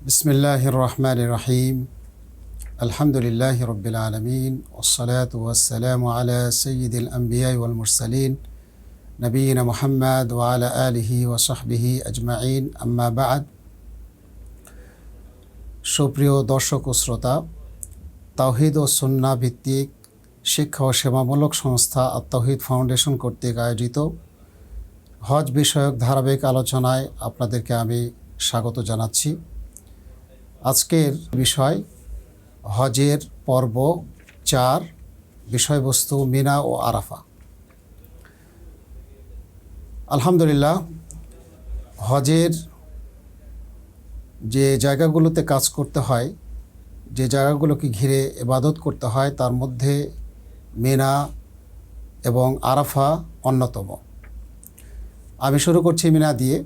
বিসমিল্লাহির রহমানির রহিম। আলহামদুলিল্লাহি রাব্বিল আলামিন ওয়াসসালাতু ওয়াসসালামু আলা সাইয়্যিদিল আম্বিয়া ওয়াল মুরসালিন নবিয়িনা মুহাম্মদ ওয়া আলা আলিহি ওয়া সাহবিহি আজমাইন, আম্মা বা'দ। সুপ্রিয় দর্শক ও শ্রোতা, তাওহীদ ও সুন্নাহ ভিত্তিক শিক্ষা ও সেবামূলক সংস্থা আত-তাওহীদ ফাউন্ডেশন কর্তৃক আয়োজিত হজ বিষয়ক ধারাবাহিক আলোচনায় আপনাদেরকে আমি স্বাগত জানাচ্ছি। আজকের বিষয় হজের পর্ব 4, বিষয়বস্তু মিনা ও আরাফা। আলহামদুলিল্লাহ, হজের যে জায়গাগুলোতে কাজ করতে হয়, যে জায়গাগুলোকে ঘিরে ইবাদত করতে হয়, তার মধ্যে মিনা এবং আরাফা অন্যতম। আমি শুরু করছি মিনা দিয়ে।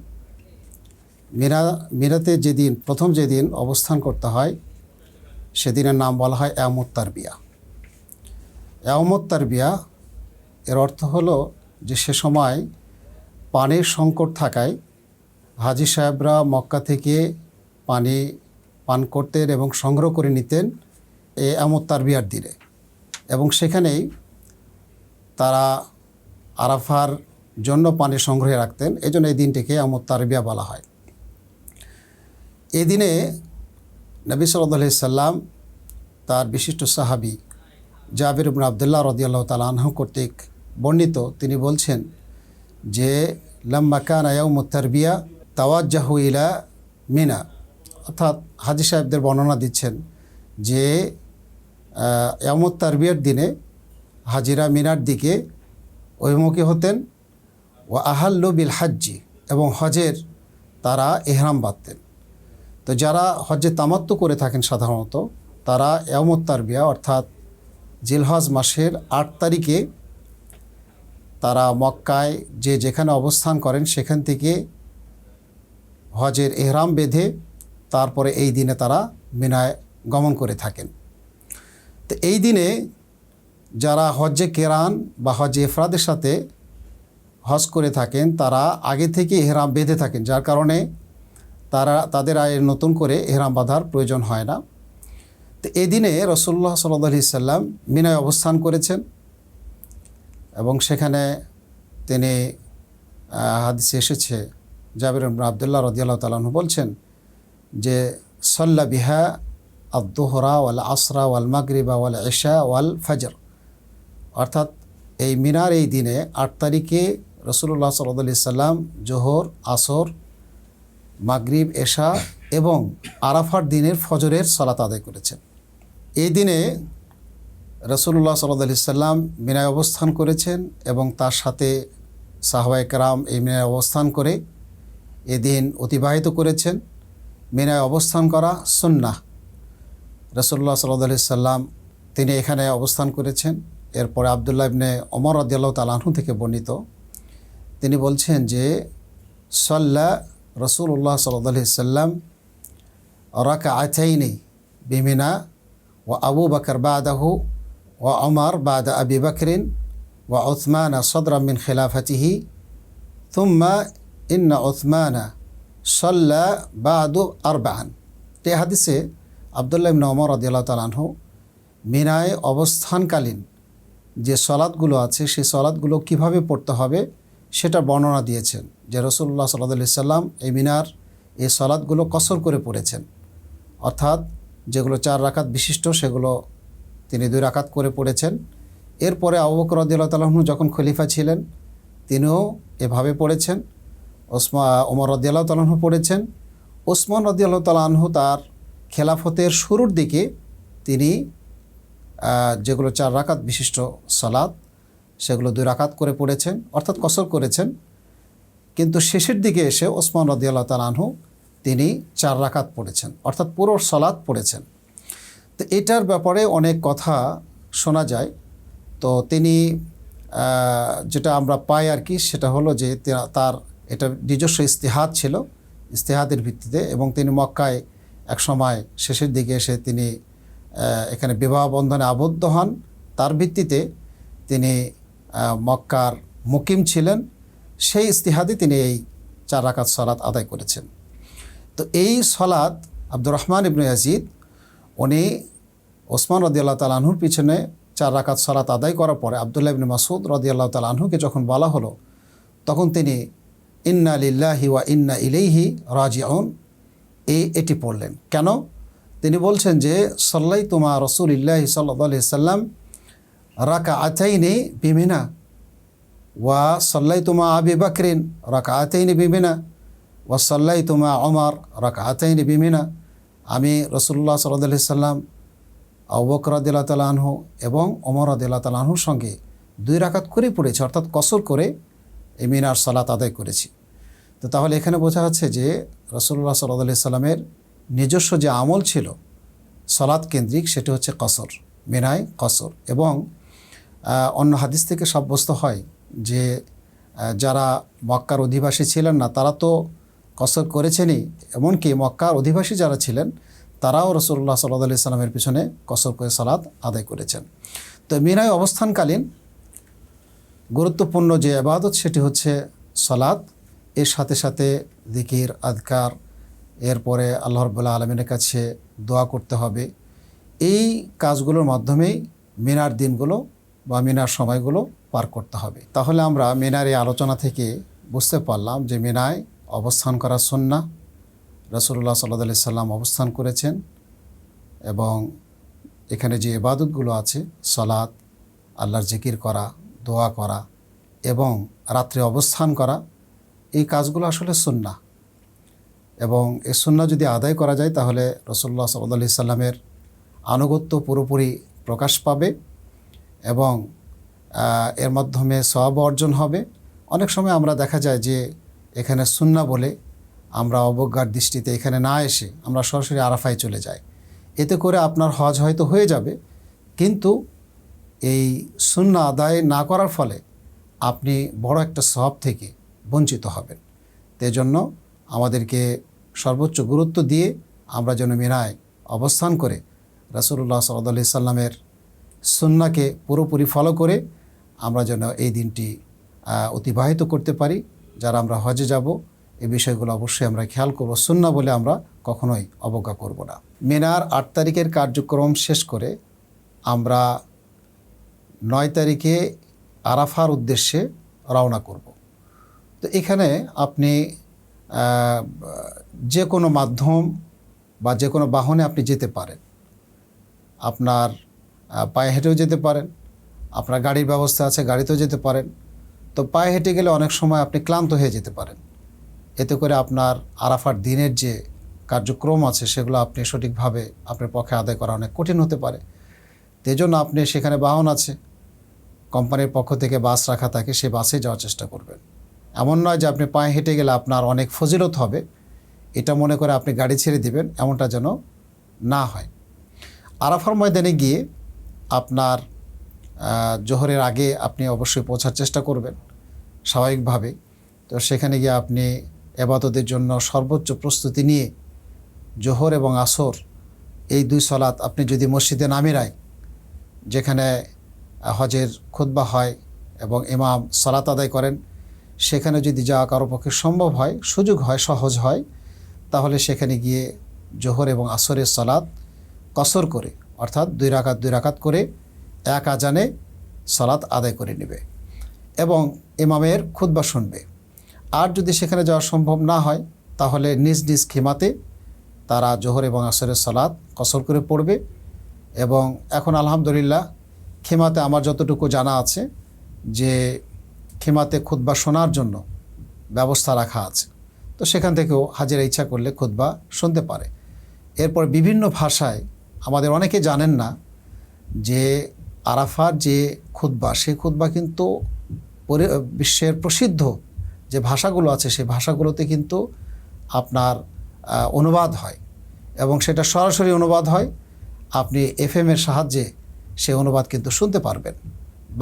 মিনাতে প্রথম যেদিন অবস্থান করতে হয় সেদিনের নাম বলা হয় ইয়ামুত তারবিয়া। ইয়ামুত তারবিয়া এর অর্থ হলো যে সে সময় পানির সংকট থাকায় হাজি সাহেবরা মক্কা থেকে পানি পান করতেন এবং সংগ্রহ করে নিতেন এই ইয়ামুত তারবিয়ার দিনে, এবং সেখানেই তারা আরাফার জন্য পানি সংগ্রহে রাখতেন। এই জন্য এই দিনটিকে ইয়ামুত তারবিয়া বলা হয়। এই দিনে নবী সাল্লাল্লাহু আলাইহি সাল্লাম তার বিশিষ্ট সাহাবী জাবির ইবনে আবদুল্লাহ রাদিয়াল্লাহু তাআলা আনহু কর্তৃক বর্ণিত, তিনি বলছেন যে লাম্মা কানা ইয়াউমুত তারবিয়া তাওয়াজ্জাহু ইলা মিনা, অর্থাৎ হাজি সাহেবদের বর্ণনা দিচ্ছেন যে ইয়াউমুত তারবিয়ার দিনে হাজিরা মিনার দিকে অভিমুখী হতেন। ওয়া আহাল্লু বিল হাজ্জি, এবং হজের তারা ইহরাম বাঁধতেন। তো যারা হজ্জে তামাত্তু করে থাকেন সাধারণত, তারা ইয়ামুত তারবিয়া অর্থাৎ জিলহজ মাসের 8 তারিখে তারা মক্কায় যেখানে অবস্থান করেন সেখান থেকে হজের ইহরাম বেঁধে তারপরে এই দিনে তারা মিনায় গমন করে থাকেন। তো এই দিনে যারা হজ্জে কেরান বা হজ্জে ইফরাদের সাথে হজ করে থাকেন তারা আগে থেকে ইহরাম বেঁধে থাকেন, যার কারণে তাদের নতুন করে ইহরাম বাঁধার প্রয়োজন হয় না। তো এই দিনে রাসূলুল্লাহ সাল্লাল্লাহু আলাইহি সাল্লাম মিনায় অবস্থান করেছেন, এবং সেখানে তিনি হাদিসে এসেছে জাবির ইবনে আবদুল্লাহ রাদিয়াল্লাহু তাআলা আনহু বলছেন যে সাল্লা বিহা আদ-দুহরা ওয়াল আসরা ওয়াল মাগরিবা ওয়াল ইশা ওয়াল ফজর, অর্থাৎ এই মিনার এই দিনে 8 তারিখে রাসূলুল্লাহ সাল্লাল্লাহু আলাইহি সাল্লাম জোহর, আসর, মাগরিব, এশা এবং আরাফার দিনের ফজরের সালাত আদায় করেছেন। এই দিনে রাসূলুল্লাহ সাল্লাল্লাহু আলাইহি সাল্লাম মিনায় অবস্থান করেছেন, এবং তার সাথে সাহাবায়ে কেরাম এই মিনায় অবস্থান করে এদিন অতিবাহিত করেছেন। মিনায় অবস্থান করা সুন্নাহ। রাসূলুল্লাহ সাল্লাল্লাহু আলাইহি সাল্লাম তিনি এখানে অবস্থান করেছেন। এরপরে আব্দুল্লাহ ইবনে ওমর রাদিয়াল্লাহু তাআলা আনহু থেকে বর্ণিত, তিনি বলছেন যে সাল্লা রাসূলুল্লাহ সাল্লাল্লাহু আলাইহি সাল্লাম রাকাআতাইনি বিমিনা ওয়া আবু বকর বাদাহু ওয়া ওমর বাদা আবি বকরিন ওয়া উসমান সদরা মিন খিলাফাতিহি থুম্মা ইন্না উসমানা সাল্লা বাদু আরবাআন। এই হাদিসে আব্দুল্লাহ ইবনে ওমর রাদিয়াল্লাহু তাআলা আনহু মিনায় অবস্থানকালীন যে সলাৎগুলো আছে সেই সলাৎগুলো কিভাবে পড়তে হবে সেটা বর্ণনা দিয়েছেন, যে রাসূলুল্লাহ সাল্লাল্লাহু আলাইহি সাল্লাম এই মিনার এই সলাৎগুলো কসর করে পড়েছেন, অর্থাৎ যেগুলো 4 রাকাত বিশিষ্ট সেগুলো তিনি 2 রাকাত করে পড়েছেন। এরপরে আবু বকর রাদিয়াল্লাহু তাআলা আনহু যখন খলিফা ছিলেন তিনিও এভাবে পড়েছেন। ওমর রাদিয়াল্লাহু তাআলা আনহু পড়েছেন। ওসমান রাদিয়াল্লাহু তাআলা আনহু তার খেলাফতের শুরুর দিকে তিনি যেগুলো 4 রাকাত বিশিষ্ট সালাত সেগুলো 2 রাকাত করে পড়েছেন, অর্থাৎ কসর করেছেন। কিন্তু শেষের দিকে এসে ওসমান রাদিয়াল্লাহু তাআলা আনহু তিনি 4 রাকাত পড়েছেন, অর্থাৎ পুরো সালাত পড়েছেন। তো এটার ব্যাপারে অনেক কথা শোনা যায়। তো তিনি যেটা আমরা পাই আর কি, সেটা হলো যে তার এটা নিজস্ব ইস্তিহাদ ছিল, ইস্তিহাদের ভিত্তিতে, এবং তিনি মক্কায় এক সময় শেষের দিকে এসে তিনি এখানে বিবাহ বন্ধনে আবদ্ধ হন। তার ভিত্তিতে তিনি মক্কার মুকিম ছিলেন, সেই ইস্তিহাদে তিনি এই 4 রাকাত সালাত আদায় করেছেন। তো এই সালাত আব্দুর রহমান ইবনে ইয়াজিদ উনি ওসমান রাদিয়াল্লাহু তাআলা আনহুর পিছনে 4 রাকাত সালাত আদায় করার পরে আব্দুল্লাহ ইবনে মাসউদ রাদিয়াল্লাহু তাআলা আনহুকে যখন বলা হলো, তখন তিনি ইন্না লিল্লাহি ওয়া ইন্না ইলাইহি রাজিউন এটি পড়লেন। কেন? তিনি বলছেন যে সাল্লাইতু মা রাসূলিল্লাহি সাল্লাল্লাহু আলাইহি সাল্লাম রাকাআতাইনি বিমিনা ওয়া সাল্লাইতু মা আবি বকরিন রাকাআতাইনি বিমিনা ওয়া সাল্লাইতু মা ওমর রাকাআতাইনি বিমিনা। আমি রাসূলুল্লাহ সাল্লাল্লাহু আলাইহি সাল্লাম, আবু বকর রাদিয়াল্লাহু তাআলা আনহু এবং ওমর রাদিয়াল্লাহু তাআলা আনহুর সঙ্গে 2 রাকাত করে পড়েছি, অর্থাৎ কসর করে এই মিনার সালাত আদায় করেছি। তো তাহলে এখানে বোঝা যাচ্ছে যে রাসূলুল্লাহ সাল্লাল্লাহু আলাইহি সাল্লামের নিজস্ব যে আমল ছিল সালাত কেন্দ্রিক, সেটি হচ্ছে কসর, মিনায় কসর। এবং অন্য হাদিস থেকে সাব্যস্ত হয় যে যারা মক্কার অধিবাসী ছিলেন না তারা তো কসর করেছেনই, এমনকি মক্কার অধিবাসী যারা ছিলেন তারাও রাসূলুল্লাহ সাল্লাল্লাহু আলাইহি সাল্লামের পিছনে কসর করে সালাত আদায় করেছেন। তো মিনায় অবস্থানকালীন গুরুত্বপূর্ণ যে ইবাদত সেটি হচ্ছে সালাত। এর সাথে সাথে জিকির, আযকার, এরপরে আল্লাহ রাব্বুল আলামিনের কাছে দোয়া করতে হবে। এই কাজগুলোর মাধ্যমেই মিনার দিনগুলো বা মিনার সময়গুলো পার করতে হবে। তাহলে আমরা মিনার এই আলোচনা থেকে বুঝতে পারলাম যে মিনায় অবস্থান করা সুন্নাহ, রাসূলুল্লাহ সাল্লাল্লাহু আলাইহি সাল্লাম অবস্থান করেছেন। এবং এখানে যে ইবাদতগুলো আছে সালাত, আল্লাহর জিকির করা, দোয়া করা এবং রাত্রে অবস্থান করা, এই কাজগুলো আসলে সুন্নাহ। এবং এই সুন্নাহ যদি আদায় করা যায় তাহলে রাসূলুল্লাহ সাল্লাল্লাহু আলাইহি সাল্লামের আনুগত্য পুরোপুরি প্রকাশ পাবে এবং এর মাধ্যমে সওয়াব অর্জন হবে। অনেক সময় আমরা দেখা যায় যে এখানে সুন্নাহ বলে আমরা অবজ্ঞার দৃষ্টিতে এখানে না এসে আমরা সরাসরি আরাফায় চলে যাই। এতে করে আপনার হজ হয়তো হয়ে যাবে, কিন্তু এই সুন্নাহ আদায় না করার ফলে আপনি বড় একটা সওয়াব থেকে বঞ্চিত হবেন। এজন্য আমাদেরকে সর্বোচ্চ গুরুত্ব দিয়ে আমরা যেন মিনায় অবস্থান করে রাসূলুল্লাহ সাল্লাল্লাহু আলাইহি সাল্লামের সুন্নাহকে পুরোপুরি ফলো করে আমরা যেন এই দিনটি অতিবাহিত করতে পারি। যারা আমরা হজে যাব এই বিষয়গুলো অবশ্যই আমরা খেয়াল করব, সুন্নাহ বলে আমরা কখনোই অবজ্ঞা করব না। মিনার 8 তারিখের কার্যক্রম শেষ করে আমরা 9 তারিখে আরাফার উদ্দেশ্যে রওনা করব। তো এখানে আপনি যে কোনো মাধ্যম বা যে কোনো বাহনে আপনি যেতে পারেন। আপনার পায়ে হেঁটেও যেতে পারেন, আপনার গাড়ির ব্যবস্থা আছে, গাড়িতেও যেতে পারেন। তো পায়ে হেঁটে গেলে অনেক সময় আপনি ক্লান্ত হয়ে যেতে পারেন। এতে করে আপনার আরাফার দিনের যে কার্যক্রম আছে সেগুলো আপনি সঠিকভাবে আপনার পক্ষে আদায় করা অনেক কঠিন হতে পারে। তেজন্য আপনি সেখানে বাহন আছে, কোম্পানির পক্ষ থেকে বাস রাখা থাকে, সেই বাসে যাওয়ার চেষ্টা করবেন। এমন নয় যে আপনি পায়ে হেঁটে গেলে আপনার অনেক ফজিলত হবে, এটা মনে করে আপনি গাড়ি ছেড়ে দিবেন, এমনটা যেন না হয়। আরাফার ময়দানে গিয়ে আপনার জোহরের আগে আপনি অবশ্যই পৌঁছার চেষ্টা করবেন স্বাভাবিকভাবে। তো সেখানে গিয়ে আপনি ইবাদতের জন্য সর্বোচ্চ প্রস্তুতি নিয়ে জোহর এবং আসর এই 2 সালাত আপনি যদি মসজিদে নামিরায়, যেখানে হজের খুতবা হয় এবং ইমাম সালাত আদায় করেন, সেখানে যদি যাওয়া কারো পক্ষে সম্ভব হয়, সুযোগ হয়, সহজ হয়, তাহলে সেখানে গিয়ে জোহর এবং আসরের সালাত কসর করে, অর্থাৎ 2 রাকাত করে এক আজানে সালাত আদায় করে নেবে এবং ইমামের খুতবা শুনবে। আর যদি সেখানে যাওয়া সম্ভব না হয় তাহলে নিজ নিজ খিমাতে তারা জোহর এবং আসরের সালাত কসর করে পড়বে। এবং এখন আলহামদুলিল্লাহ খিমাতে আমার যতটুকু জানা আছে যে খিমাতে খুতবা শোনার জন্য ব্যবস্থা রাখা আছে, তো সেখান থেকেও হাজিরা ইচ্ছা করলে খুতবা শুনতে পারে। এরপর বিভিন্ন ভাষায়, আমাদের অনেকে জানেন না যে আরাফার যে খুতবা, সেই খুতবা কিন্তু বিশ্বের প্রসিদ্ধ যে ভাষাগুলো আছে সেই ভাষাগুলোতে কিন্তু আপনার অনুবাদ হয় এবং সেটা সরাসরি অনুবাদ হয়। আপনি FM এর সাহায্যে সেই অনুবাদ কিন্তু শুনতে পারবেন,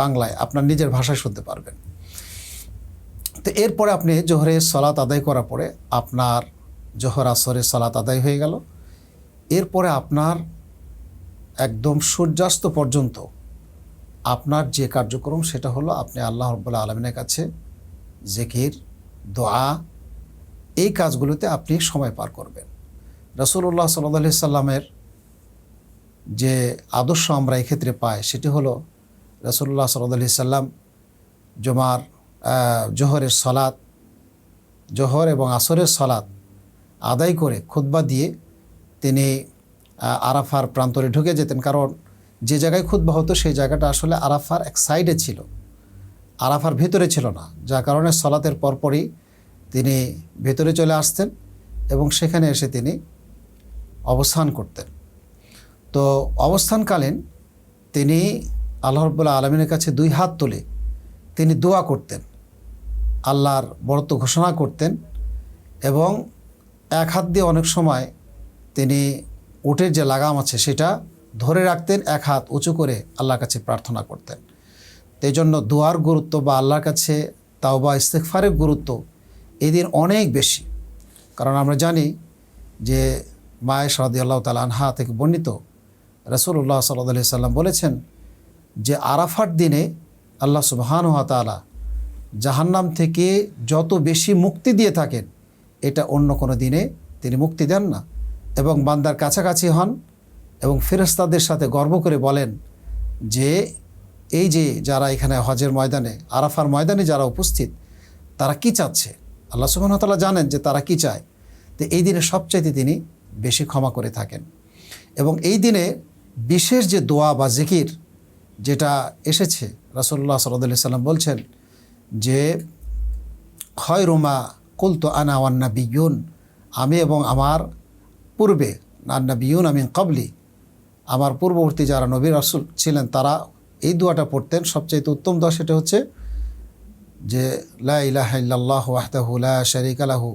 বাংলায় আপনার নিজের ভাষায় শুনতে পারবেন। তো এরপরে আপনি জোহরের সালাত আদায় করার পরে আপনার জোহর আসরের সালাত আদায় হয়ে গেল। এরপরে আপনার একদম সূর্যাস্ত পর্যন্ত আপনার যে কার্যক্রম সেটা হলো আপনি আল্লাহ রাব্বুল আলামিনের কাছে জিকির, দোয়া, এই কাজগুলোতে আপনি সময় পার করবেন। রাসূলুল্লাহ সাল্লাল্লাহু আলাইহি সাল্লামের যে আদর্শ আমরা এক্ষেত্রে পাই সেটি হলো রাসূলুল্লাহ সাল্লাল্লাহু আলাইহি সাল্লাম জোহরের সলাত, জোহর এবং আসরের সলাত আদায় করে খুতবা দিয়ে তিনি আরাফার প্রান্তরে ঢুকে যেতেন। কারণ যে জায়গায় খুতবা হতো সেই জায়গাটা আসলে আরাফার এক সাইডে ছিল, আরাফার ভিতরে ছিল না, যার কারণে সলাতের পরপরই তিনি ভেতরে চলে আসতেন এবং সেখানে এসে তিনি অবস্থান করতেন। তো অবস্থানকালীন তিনি আল্লাহ রাব্বুল আলামিনের কাছে দুই হাত তুলে তিনি দোয়া করতেন, আল্লাহর বরত্ব ঘোষণা করতেন এবং এক হাত দিয়ে অনেক সময় তিনি উটের যে লাগাম আছে সেটা ধরে রাখতেন, এক হাত উঁচু করে আল্লাহর কাছে প্রার্থনা করতেন। এই জন্য দোয়ার গুরুত্ব বা আল্লাহর কাছে তাওবা ইস্তেগফারের গুরুত্ব এদিন অনেক বেশি। কারণ আমরা জানি যে মা আয়েশা রাদিয়াল্লাহু তাআলা আনহা থেকে বর্ণিত রাসূলুল্লাহ সাল্লাল্লাহু আলাইহি সাল্লাম বলেছেন যে আরাফার দিনে আল্লাহ সুবহানাহু ওয়া তাআলা জাহান্নাম থেকে যত বেশি মুক্তি দিয়ে থাকেন এটা অন্য কোনো দিনে তিনি মুক্তি দেন না, এবং বান্দার কাছাকাছি হন এবং ফেরেশতাদের সাথে গর্ব করে বলেন যে এই যে যারা এখানে হজের ময়দানে আরাফার ময়দানে যারা উপস্থিত তারা কি চাচ্ছে, আল্লাহ সুবহানাহু ওয়া তাআলা জানেন যে তারা কি চায়। তো এই দিনে সবচাইতে তিনি বেশি ক্ষমা করে থাকেন এবং এই দিনে বিশেষ যে দোয়া বা জিকির যেটা এসেছে রাসূলুল্লাহ সাল্লাল্লাহু আলাইহি সাল্লাম বলছেন যে খায়রু মা কুলতু আনা ওয়ান নাবিয়্যুন, আমি এবং আমার পূর্বে নাবিয়্যুন মিন ক্বাবলি, আমার পূর্ববর্তী যারা নবী রাসূল ছিলেন তারা এই দোয়াটা পড়তেন। সবচেয়ে উত্তম দোয়া সেটা হচ্ছে যে লা ইলাহা ইল্লাল্লাহু ওয়াহদাহু লা শারীকা লাহু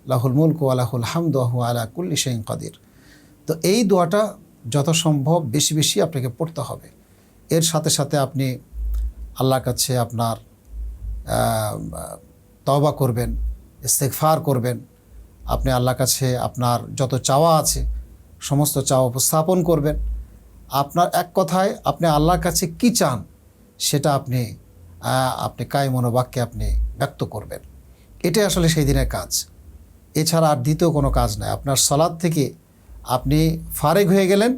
লাহুল মুলকু ওয়া লাহুল হামদু ওয়া হুয়া আলা কুল্লি শাইইন কাদির। তো এই দোয়াটা যত সম্ভব বেশি বেশি আপনাকে পড়তে হবে। এর সাথে সাথে আপনি আল্লাহর কাছে আপনার তওবা করবেন, ইস্তেগফার করবেন, আপনি আল্লাহর কাছে আপনার যত চাওয়া আছে সমস্ত চাওয়া উপস্থাপন করবেন। আপনার এক কথায় আপনি আল্লাহর কাছে কি চান সেটা আপনি কায় মনোবাক্যে আপনি ব্যক্ত করবেন। এটাই আসলে সেই দিনের কাজ, এছাড়া আর দ্বিতীয় কোনো কাজ নাই। আপনার সালাত থেকে আপনি ফারেগ হয়ে গেলেন,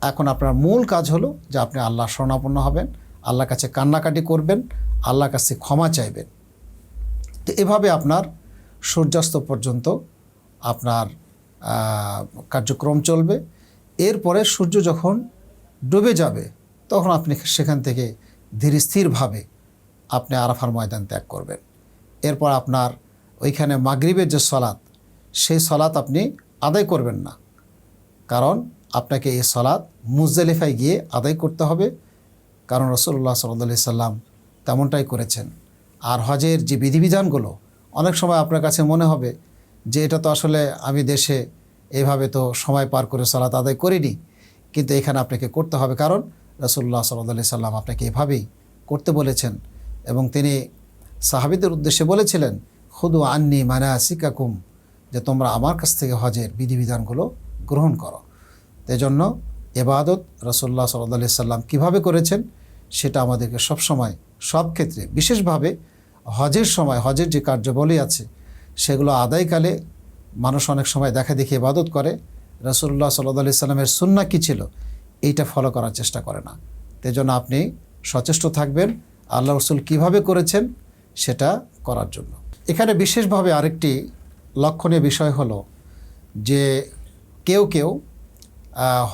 এখন আপনার মূল কাজ হলো যে আপনি আল্লাহর শরণাপন্ন হবেন, আল্লাহর কাছে কান্নাকাটি করবেন, আল্লাহর কাছে ক্ষমা চাইবেন। তো এভাবে আপনার সূর্যাস্ত পর্যন্ত আপনার কার্যক্রম চলবে। এরপরে সূর্য যখন ডুবে যাবে তখন আপনি সেখান থেকে ধীর স্থিরভাবে আপনি আরাফার ময়দান ত্যাগ করবেন। এরপর আপনার ওইখানে মাগরিবের যে সলাত সেই সলাত আপনি আদায় করবেন না, কারণ আপনাকে এই সলাত মুজদালিফায় গিয়ে আদায় করতে হবে, কারণ রাসূলুল্লাহ সাল্লাল্লাহু আলাইহি সাল্লাম তেমনটাই করেছেন। আর হজের যে বিধিবিধানগুলো অনেক সময় আপনার কাছে মনে হবে যে এটা তো আসলে আমি দেশে এইভাবে তো সময় পার করে সালাত আদায় করিনি, কিন্তু এখানে আপনাকে করতে হবে, কারণ রাসূলুল্লাহ সাল্লাল্লাহু আলাইহি সাল্লাম আপনাকে এভাবেই করতে বলেছেন এবং তিনি সাহাবীদের উদ্দেশ্যে বলেছিলেন খুদু আন্নি মানাসিকাকুম, যে তোমরা আমার কাছ থেকে হজের বিধিবিধানগুলো গ্রহণ করো। এজন্য ইবাদত রাসূলুল্লাহ সাল্লাল্লাহু আলাইহি সাল্লাম কীভাবে করেছেন সেটা আমাদেরকে সবসময় সব ক্ষেত্রে, বিশেষভাবে হজের সময় হজের যে কার্যাবলী আছে সেগুলো আদায়কালে মানুষ অনেক সময় দেখা দেখি ইবাদত করে, রাসূলুল্লাহ সাল্লাল্লাহু আলাইহি সাল্লামের সুন্নাহ কী ছিল এইটা ফলো করার চেষ্টা করে না। এজন্য আপনি সচেষ্ট থাকবেন আল্লাহ রাসূল কীভাবে করেছেন সেটা করার জন্য। এখানে বিশেষভাবে আরেকটি লক্ষণীয় বিষয় হলো যে কেউ কেউ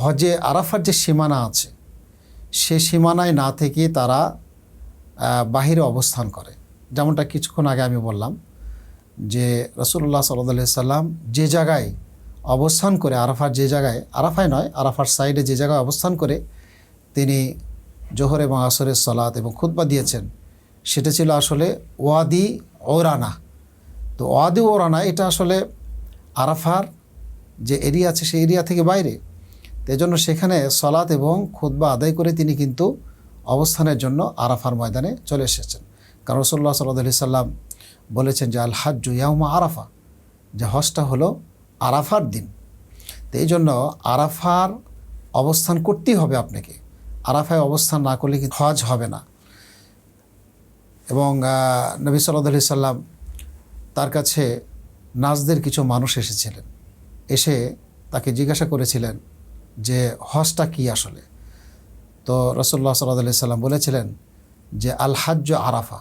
হজে আরাফার যে সীমানা আছে সে সীমানায় না থেকে তারা বাহিরে অবস্থান করে। যেমনটা কিছুক্ষণ আগে আমি বললাম যে রাসূলুল্লাহ সাল্লাল্লাহু আলাইহি সাল্লাম যে জায়গায় অবস্থান করে আরাফার যে জায়গায়, আরাফায় নয় আরাফার সাইডে যে জায়গায় অবস্থান করে তিনি জোহর এবং আসরের সালাত এবং খুতবা দিয়েছেন সেটা ছিল আসলে ওয়াদি ওরানা। তো ওয়াদি ওরানা এটা আসলে আরাফার যে এরিয়া আছে সেই এরিয়া থেকে বাইরে, তো এজন্য সেখানে সালাত এবং খুতবা আদায় করে তিনি কিন্তু অবস্থানের জন্য আরাফার ময়দানে চলে এসেছেন। কারণ রাসূলুল্লাহ সাল্লাল্লাহু আলাইহি সাল্লাম বলেছেন যে আল হাজ্জু ইয়াউমা আরাফা, যে হজটা হলো আরাফার দিন। তো এই জন্য আরাফার অবস্থান করতেই হবে আপনাকে, আরাফায় অবস্থান না করলে কিন্তু হজ হবে না। এবং নবী সাল্লাল্লাহু আলাইহি সাল্লাম তার কাছে নাজদের কিছু মানুষ এসেছিলেন, এসে তাকে জিজ্ঞাসা করেছিলেন যে হজটা কি আসলে। তো রাসূলুল্লাহ সাল্লাল্লাহু আলাইহি সাল্লাম বলেছিলেন যে আল হাজ্জু আরাফা,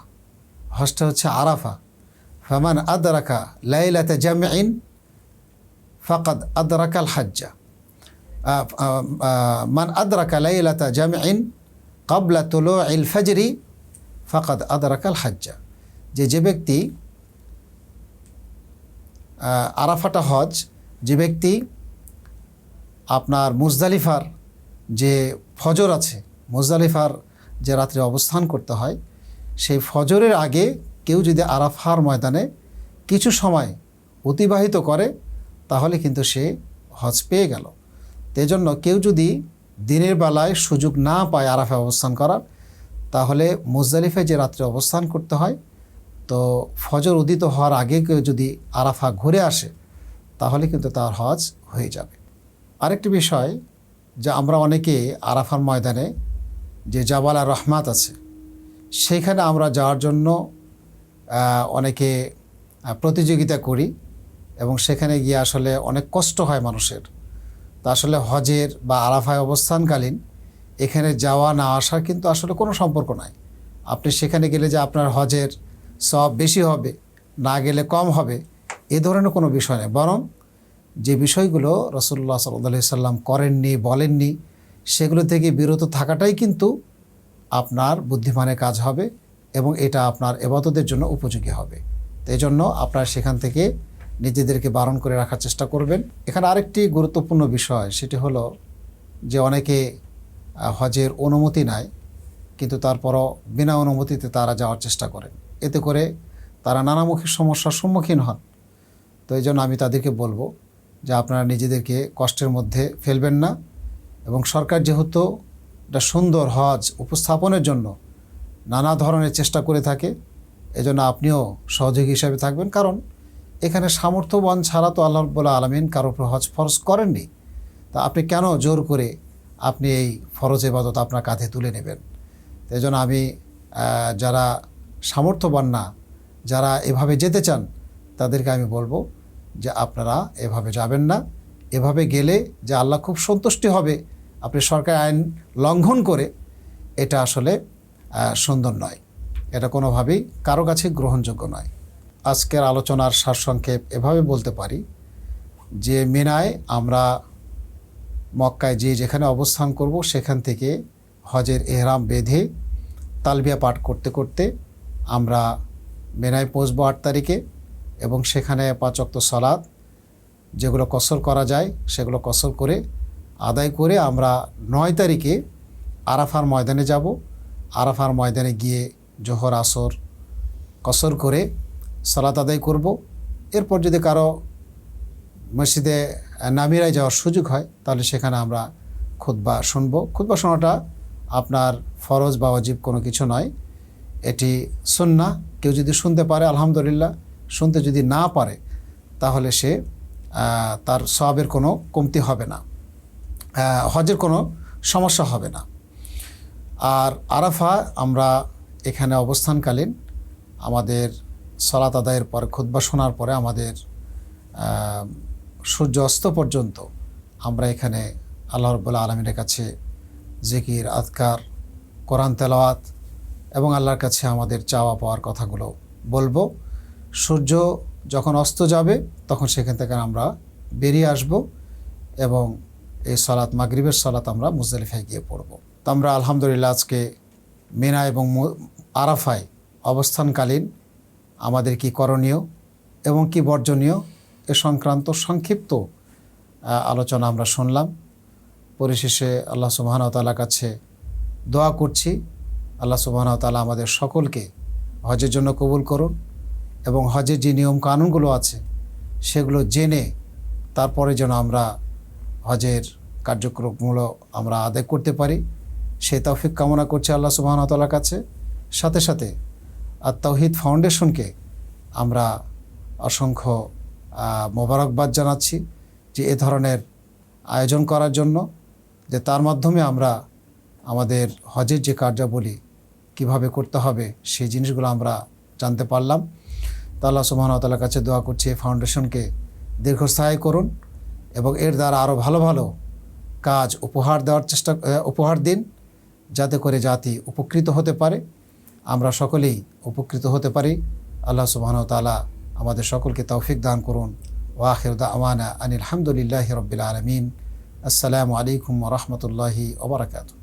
হজটা হচ্ছে আরাফা। ফামান আদরাকা লাইলাতা জামইন ফাকাদ আদরাকাল হাজ্জা, মান আদরাকা লাইলাতা জামইন ক্বাবলা তুলুইল ফাজরি ফাকাদ আদরাকাল হাজ্জা। যে ব্যক্তি আরাফাটা হজ, যে ব্যক্তি আপনার মুজদালিফার যে ফজর আছে, মুজদালিফার যে রাত্রে অবস্থান করতে হয়, সেই ফজরের আগে কেউ যদি আরাফার ময়দানে কিছু সময় অতিবাহিত করে তাহলে কিন্তু সে হজ পেয়ে গেল। তেজন্য কেউ যদি দিনের বেলায় সুযোগ না পায় আরাফায় অবস্থান করার, তাহলে মুজদালিফায় যে রাত্রে অবস্থান করতে হয়, তো ফজর উদিত হওয়ার আগে কেউ যদি আরাফা ঘুরে আসে তাহলে কিন্তু তার হজ হয়ে যাবে। আরেকটি বিষয়, যে আমরা অনেকে আরাফার ময়দানে যে জাবাল আর রহমাত আছে সেইখানে আমরা যাওয়ার জন্য অনেকে প্রতিযোগিতা করি এবং সেখানে গিয়ে আসলে অনেক কষ্ট হয় মানুষের। তা আসলে হজের বা আরাফায় অবস্থানকালীন এখানে যাওয়া না আসার কিন্তু আসলে কোনো সম্পর্ক নাই। আপনি সেখানে গেলে যে আপনার হজের সওয়াব বেশি হবে, না গেলে কম হবে, এ ধরনের কোনো বিষয় নেই। বরং যে বিষয়গুলো রাসূলুল্লাহ সাল্লাল্লাহু আলাইহি সাল্লাম করেননি, বলেননি, সেগুলো থেকে বিরত থাকাটাই কিন্তু আপনার বুদ্ধিমানের কাজ হবে এবং এটা আপনার ইবাদতের জন্য উপযোগী হবে। তো এই জন্য আপনারা সেখান থেকে নিজেদেরকে বারণ করে রাখার চেষ্টা করবেন। এখানে আরেকটি গুরুত্বপূর্ণ বিষয়, সেটি হলো যে অনেকে হজের অনুমতি নেয় কিন্তু তারপরও বিনা অনুমতিতে তারা যাওয়ার চেষ্টা করেন, এতে করে তারা নানামুখী সমস্যার সম্মুখীন হন। তো এই জন্য আমি তাদেরকে বলবো যে আপনারা নিজেদেরকে কষ্টের মধ্যে ফেলবেন না, এবং সরকার যেহেতু একটা সুন্দর হজ উপস্থাপনের জন্য নানা ধরনের চেষ্টা করে থাকে, এজন্য আপনিও সহযোগী হিসাবে থাকবেন। কারণ এখানে সামর্থ্যবান ছাড়া তো আল্লাহ রাব্বুল আলামিন কারোর উপর হজ ফরজ করেননি। তা আপনি কেন জোর করে আপনি এই ফরজ ইবাদত আপনার কাঁধে তুলে নেবেন? এই জন্য আমি যারা সামর্থ্যবান না, যারা এভাবে যেতে চান, তাদেরকে আমি বলবো যে আপনারা এভাবে যাবেন না। এভাবে গেলে যে আল্লাহ খুব সন্তুষ্টি হবে আপনি সরকারি আইন লঙ্ঘন করে, এটা আসলে সুন্দর নয়, এটা কোনোভাবেই কারো কাছে গ্রহণযোগ্য নয়। আজকের আলোচনার সারসংক্ষেপ এভাবে বলতে পারি যে মিনায় আমরা মক্কায় যেখানে অবস্থান করব সেখান থেকে হজের এহরাম বেঁধে তালবিয়া পাঠ করতে করতে আমরা মিনায় পৌঁছবো 8 তারিখে, এবং সেখানে 5 ওয়াক্ত সালাত যেগুলো কসর করা যায় সেগুলো কসর করে আদায় করে আমরা 9 তারিখে আরাফার ময়দানে যাব। আরাফার ময়দানে গিয়ে জোহর আসর কসর করে সালাত আদায় করব। এরপর যদি কারো মসজিদে নামিরায় যাওয়ার সুযোগ হয় তাহলে সেখানে আমরা খুতবা শুনব। খুতবা শোনাটা আপনার ফরজ বা ওয়াজিব কোনো কিছু নয়, এটি সুন্নাহ। কেউ যদি শুনতে পারে আলহামদুলিল্লাহ, শুনতে যদি না পারে তাহলে সে তার সওয়াবের কোনো কমতি হবে না, হজের কোনো সমস্যা হবে না। আর আরাফা আমরা এখানে অবস্থানকালীন আমাদের সালাত আদায়ের পর খুতবা শোনার পরে আমাদের সূর্য অস্ত পর্যন্ত আমরা এখানে আল্লাহ রাব্বুল আলামিনের কাছে জিকির, আযকার, কোরআন তেলাওয়াত এবং আল্লাহর কাছে আমাদের চাওয়া পাওয়ার কথাগুলো বলবো। সূর্য যখন অস্ত যাবে তখন সেখান থেকে আমরা বেরিয়ে আসব এবং এই সালাত, মাগরিবের সালাত আমরা মুজদালিফায় গিয়ে পড়ব। তো আমরা আলহামদুলিল্লাহ আজকে মিনা এবং আরাফায় অবস্থানকালীন আমাদের কি করণীয় এবং কি বর্জনীয় এ সংক্রান্ত সংক্ষিপ্ত আলোচনা আমরা শুনলাম। পরিশেষে আল্লাহ সুবহানাহু ওয়া তাআলার কাছে দোয়া করছি, আল্লাহ সুবহানাহু ওয়া তাআলা আমাদের সকলকে হজের জন্য কবুল করুন এবং হজের যে নিয়ম কানুনগুলো আছে সেগুলো জেনে তারপরে যেন আমরা হজের কার্যক্রমগুলো আমরা আদায় করতে পারি, সেই তৌফিক কামনা করছি আল্লাহ সুবহানাহু ওয়া তাআলার কাছে। সাথে সাথে আত-তাওহীদ ফাউন্ডেশনকে আমরা অসংখ্য মোবারকবাদ জানাচ্ছি যে এ ধরনের আয়োজন করার জন্য, যে তার মাধ্যমে আমরা আমাদের হজের যে কার্যাবলী কিভাবে করতে হবে সেই জিনিসগুলো আমরা জানতে পারলাম। তো আল্লাহ সুবহানাহু ওয়া তাআলার কাছে দোয়া করছি এই ফাউন্ডেশনকে দীর্ঘস্থায়ী করুন এবং এর দ্বারা আরও ভালো ভালো কাজ উপহার দিন, যাতে করে জাতি উপকৃত হতে পারে, আমরা সকলেই উপকৃত হতে পারি। আল্লাহ সুবহানাহু ওয়া তাআলা আমাদের সকলকে তৌফিক দান করুন। ওয়া আখিরু দাওয়ানা আনিল হামদুলিল্লাহি রাব্বিল আলামিন। আসসালামু আলাইকুম ওয়া রাহমাতুল্লাহি ওয়া বারাকাতুহু।